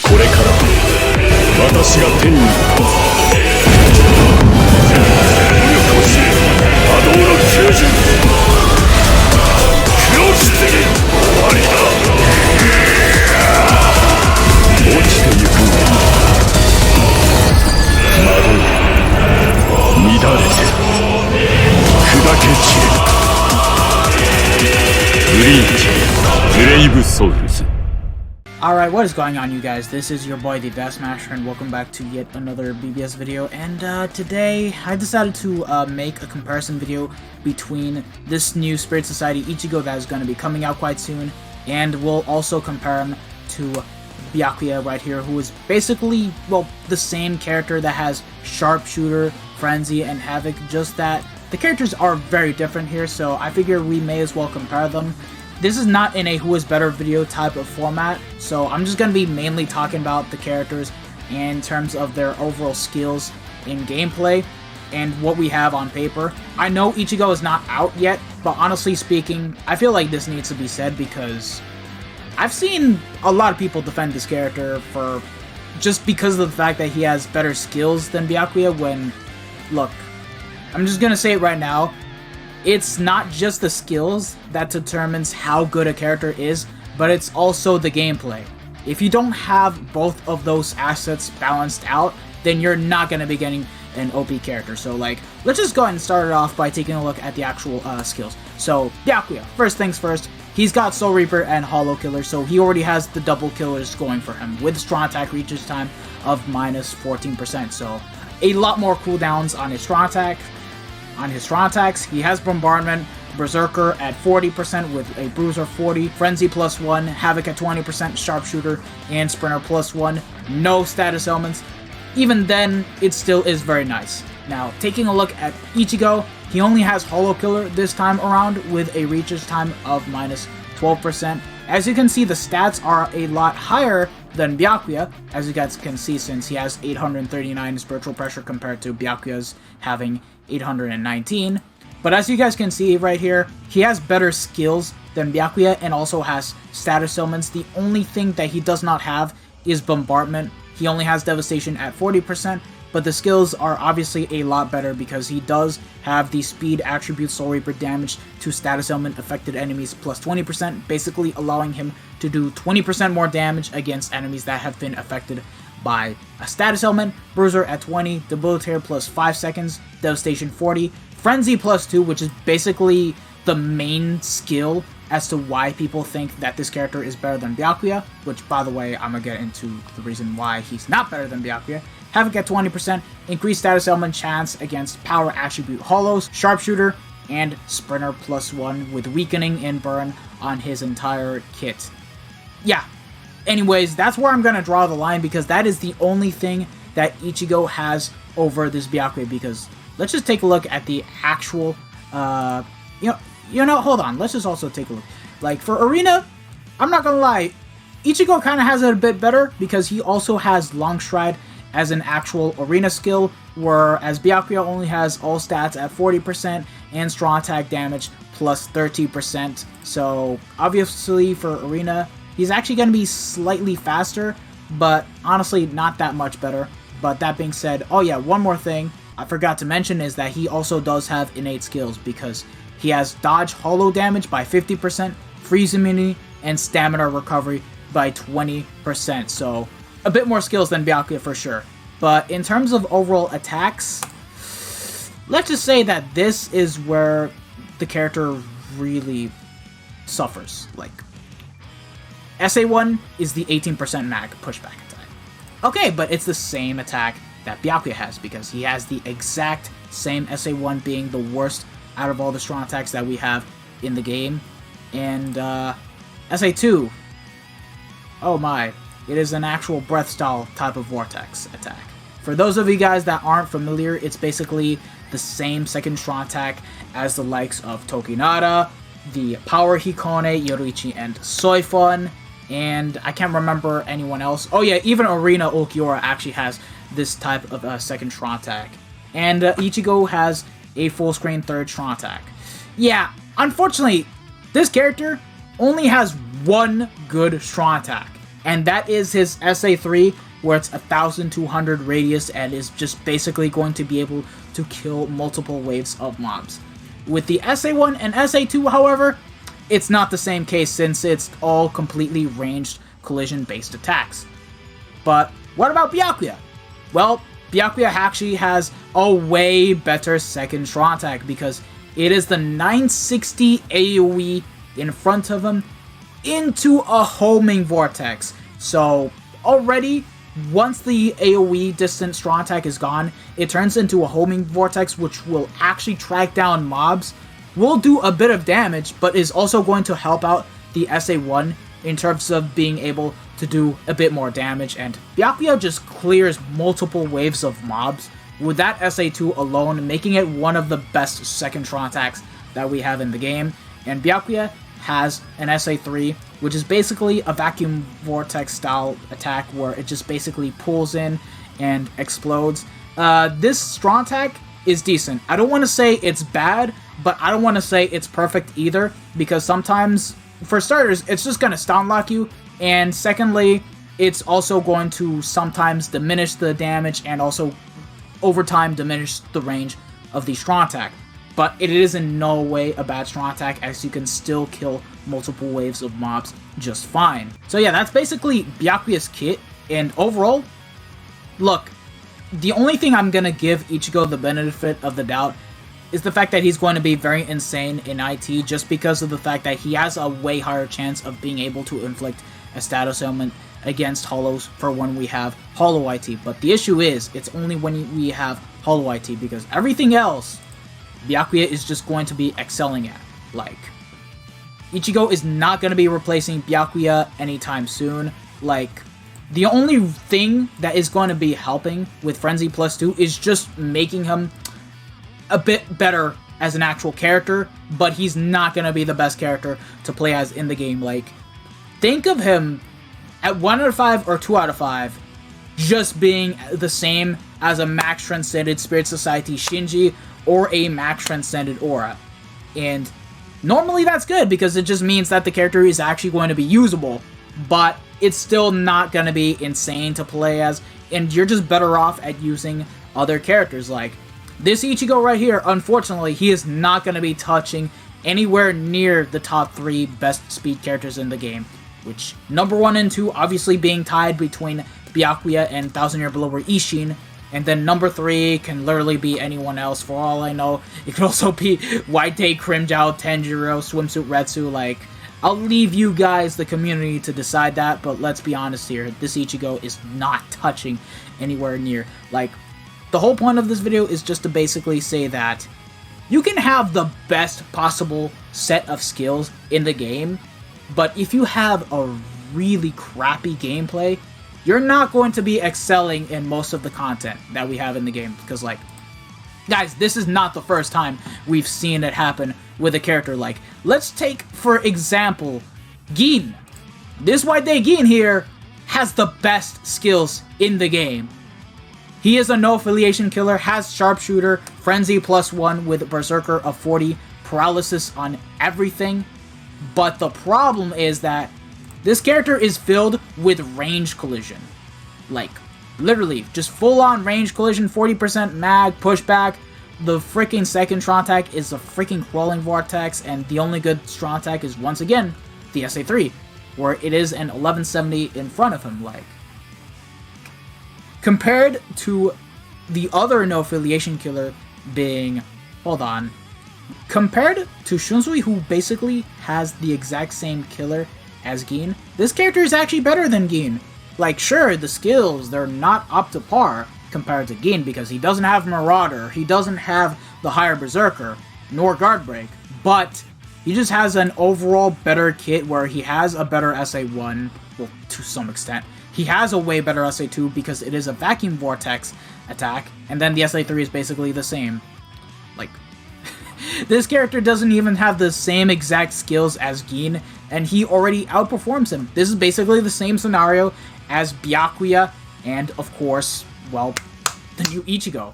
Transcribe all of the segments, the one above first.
これから私が天に立つ。武力を知れ、波動の救助。黒棺終わりだ。落ちてゆくんだ。惑い乱れて砕け散れ。ブリーチブレイブソウルズ。 Alright, what is going on, you guys? This is your boy, the Best Smasher, and welcome back to yet another BBS video. And today, I decided to make a comparison video between this new Spirit Society Ichigo that is going to be coming out quite soon, and we'll also compare him to Byakuya right here, who is basically, well, the same character that has Sharpshooter, Frenzy, and Havoc, just that the characters are very different here, so I figure we may as well compare them. This is not in a who is better video type of format, so I'm just going to be mainly talking about the characters in terms of their overall skills in gameplay and what we have on paper. I know Ichigo is not out yet, but honestly speaking, I feel like this needs to be said because I've seen a lot of people defend this character for just because of the fact that he has better skills than Byakuya when, look, I'm just going to say it right now, it's not just the skills that determines how good a character is, but it's also the gameplay. If you don't have both of those assets balanced out, then you're not going to be getting an OP character. So, like, let's just go ahead and start it off by taking a look at the actual skills. So, Byakuya, first things first, he's got Soul Reaper and Hollow Killer, so he already has the double killers going for him, with strong attack reaches time of minus 14%. So, a lot more cooldowns on his strong attack. On his strong attacks, he has Bombardment, Berserker at 40% with a Bruiser 40, Frenzy plus 1, Havoc at 20%, Sharpshooter, and Sprinter plus 1. No status elements. Even then, it still is very nice. Now, taking a look at Ichigo, he only has Hollow Killer this time around with a reaches time of minus 12%. As you can see, the stats are a lot higher than Byakuya, as you guys can see, since he has 839 Spiritual Pressure compared to Byakuya's having 819. But as you guys can see right here, he has better skills than Byakuya and also has status elements. The only thing that he does not have is Bombardment. He only has Devastation at 40%, but the skills are obviously a lot better because he does have the Speed Attribute Soul Reaper damage to status element affected enemies plus 20%, basically allowing him to do 20% more damage against enemies that have been affected by a status element. Bruiser at 20, Debilitator plus 5 seconds, Devastation 40, Frenzy plus 2, which is basically the main skill as to why people think that this character is better than Byakuya, which, by the way, I'm gonna get into the reason why he's not better than Byakuya. Havoc at 20%, increased status element chance against power attribute hollows, Sharpshooter, and Sprinter plus 1 with weakening and burn on his entire kit. Yeah. Anyways, that's where I'm going to draw the line because that is the only thing that Ichigo has over this Byakuya, because let's just take a look at the actual, you know, hold on, let's just also take a look. Like, for Arena, I'm not going to lie, Ichigo kind of has it a bit better because he also has Long Stride as an actual Arena skill, whereas Byakuya only has all stats at 40% and strong attack damage plus 30%. So, obviously, for Arena, he's actually going to be slightly faster, but honestly not that much better. But that being said, oh yeah, one more thing I forgot to mention is that he also does have innate skills because he has dodge hollow damage by 50%, freeze immunity, and stamina recovery by 20%. So a bit more skills than Byakuya for sure. But in terms of overall attacks, let's just say that this is where the character really suffers. Like, SA1 is the 18% mag pushback attack. Okay, but it's the same attack that Byakuya has because he has the exact same SA1 being the worst out of all the strong attacks that we have in the game. And SA2, oh my, it is an actual breath style type of vortex attack. For those of you guys that aren't familiar, it's basically the same second strong attack as the likes of Tokinada, the Power Hikone, Yoruichi, and Soifun, and I can't remember anyone else. Oh yeah, even Arena Ulquiorra actually has this type of second strong attack. And Ichigo has a full screen third strong attack. Yeah, unfortunately, this character only has one good strong attack. and that is his SA3, where it's 1,200 radius and is just basically going to be able to kill multiple waves of mobs. With the SA1 and SA2, however, it's not the same case since it's all completely ranged collision-based attacks. But what about Byakuya? Well, Byakuya actually has a way better second strong attack because it is the 960 AoE in front of him into a homing vortex. So already, once the AoE distant strong attack is gone, it turns into a homing vortex which will actually track down mobs, will do a bit of damage, but is also going to help out the SA1 in terms of being able to do a bit more damage, and Byakuya just clears multiple waves of mobs with that SA2 alone, making it one of the best second strong attacks that we have in the game. And Byakuya has an SA3, which is basically a vacuum vortex style attack where it just basically pulls in and explodes. This strong attack is decent. I don't want to say it's bad, but I don't want to say it's perfect either, because sometimes, for starters, it's just going to stun lock you, and secondly, it's also going to sometimes diminish the damage and also over time diminish the range of the strong attack. But it is in no way a bad strong attack, as you can still kill multiple waves of mobs just fine. So yeah, that's basically Byakuya's kit, and overall, look, the only thing I'm going to give Ichigo the benefit of the doubt is the fact that he's going to be very insane in IT, just because of the fact that he has a way higher chance of being able to inflict a status ailment against Hollows for when we have Hollow IT. But the issue is, it's only when we have Hollow IT, because everything else, Byakuya is just going to be excelling at. Like, Ichigo is not going to be replacing Byakuya anytime soon. Like, the only thing that is going to be helping with Frenzy Plus 2 is just making him a bit better as an actual character, but he's not going to be the best character to play as in the game. Like, think of him at 1 out of 5 or 2 out of 5 just being the same as a Max Transcended Spirit Society Shinji or a Max Transcended Aura. And normally that's good because it just means that the character is actually going to be usable, but it's still not going to be insane to play as, and you're just better off at using other characters. Like, this Ichigo right here, unfortunately, he is not going to be touching anywhere near the top 3 best speed characters in the game, which number 1 and 2 obviously being tied between Byakuya and 1000 Year Blower Ishin, and then number 3 can literally be anyone else. For all I know, it could also be White Day, Crimjao, Tenjiro, Swimsuit Retsu. Like, I'll leave you guys, the community, to decide that, but let's be honest here, this Ichigo is not touching anywhere near. Like, the whole point of this video is just to basically say that you can have the best possible set of skills in the game, but if you have a really crappy gameplay, you're not going to be excelling in most of the content that we have in the game. Because, like, guys, this is not the first time we've seen it happen with a character. Like, let's take, for example, Gin. This White Day Gin here has the best skills in the game. He is a no-affiliation killer, has Sharpshooter, Frenzy +1 with Berserker of 40, Paralysis on everything. But the problem is that this character is filled with range collision. Like, literally, just full-on range collision, 40% mag, pushback. The freaking second strong attack is a freaking crawling vortex, and the only good strong attack is, once again, the SA3, where it is an 1170 in front of him. Like, compared to the other no-affiliation killer being, compared to Shunsui, who basically has the exact same killer as Gin, this character is actually better than Gin. Like, sure, the skills, they're not up to par compared to Gin, because he doesn't have Marauder, he doesn't have the higher Berserker, nor Guard Break, but he just has an overall better kit where he has a better SA1, well, to some extent. He has a way better SA2 because it is a Vacuum Vortex attack, and then the SA3 is basically the same. Like, this character doesn't even have the same exact skills as Gin, and he already outperforms him. This is basically the same scenario as Byakuya, and of course, well, the new Ichigo.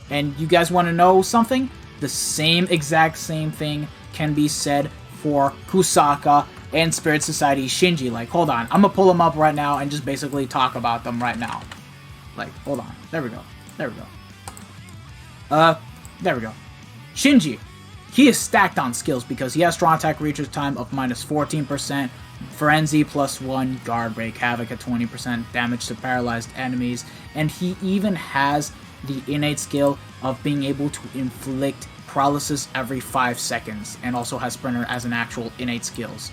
And you guys want to know something? The exact same thing can be said for Kusaka and Spirit Society Shinji. Like, hold on. I'm gonna pull them up right now and just basically talk about them right now. Like, hold on. There we go. There we go. There we go. Shinji. He is stacked on skills because he has strong attack reaches time of minus 14%, Frenzy +1, Guard Break, Havoc at 20%, damage to paralyzed enemies, and he even has the innate skill of being able to inflict paralysis every 5 seconds, and also has Sprinter as an actual innate skills.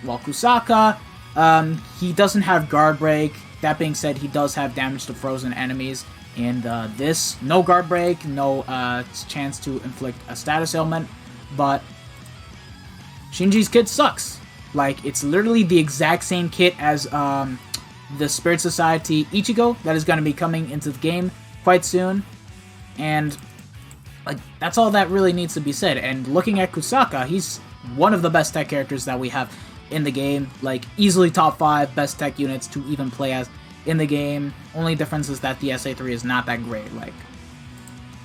While Kusaka, he doesn't have Guard Break. That being said, he does have damage to frozen enemies, and this, no Guard Break, no chance to inflict a status ailment, but Shinji's kit sucks. Like, it's literally the exact same kit as the Spirit Society Ichigo that is going to be coming into the game quite soon, and like, that's all that really needs to be said. And looking at Kusaka, he's one of the best tech characters that we have in the game, like, easily top 5 best tech units to even play as in the game. Only difference is that the SA3 is not that great. Like,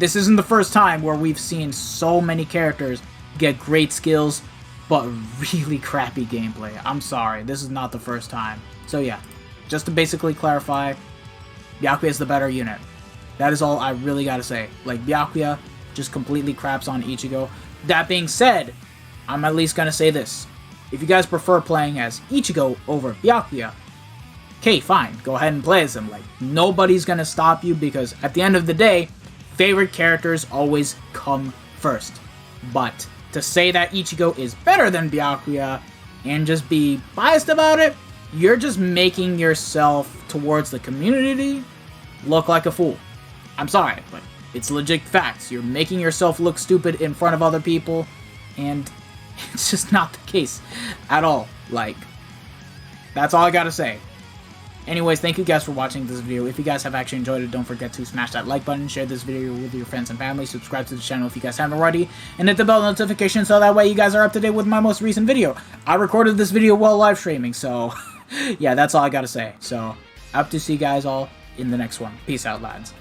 this isn't the first time where we've seen so many characters get great skills, but really crappy gameplay. I'm sorry, this is not the first time. So yeah, just to basically clarify, Byakuya is the better unit. That is all I really gotta say. Like, Byakuya just completely craps on Ichigo. That being said, I'm at least gonna say this. If you guys prefer playing as Ichigo over Byakuya, okay, fine, go ahead and play as him. Like, nobody's gonna stop you, because at the end of the day, favorite characters always come first. But to say that Ichigo is better than Byakuya and just be biased about it, you're just making yourself towards the community look like a fool. I'm sorry, but it's legit facts. You're making yourself look stupid in front of other people, and it's just not the case at all. Like, that's all I gotta say. Anyways, thank you guys for watching this video. If you guys have actually enjoyed it, don't forget to smash that like button, share this video with your friends and family, subscribe to the channel if you guys haven't already, and hit the bell notification so that way you guys are up to date with my most recent video. I recorded this video while live streaming, so yeah, that's all I gotta say. So, I hope to see you guys all in the next one. Peace out, lads.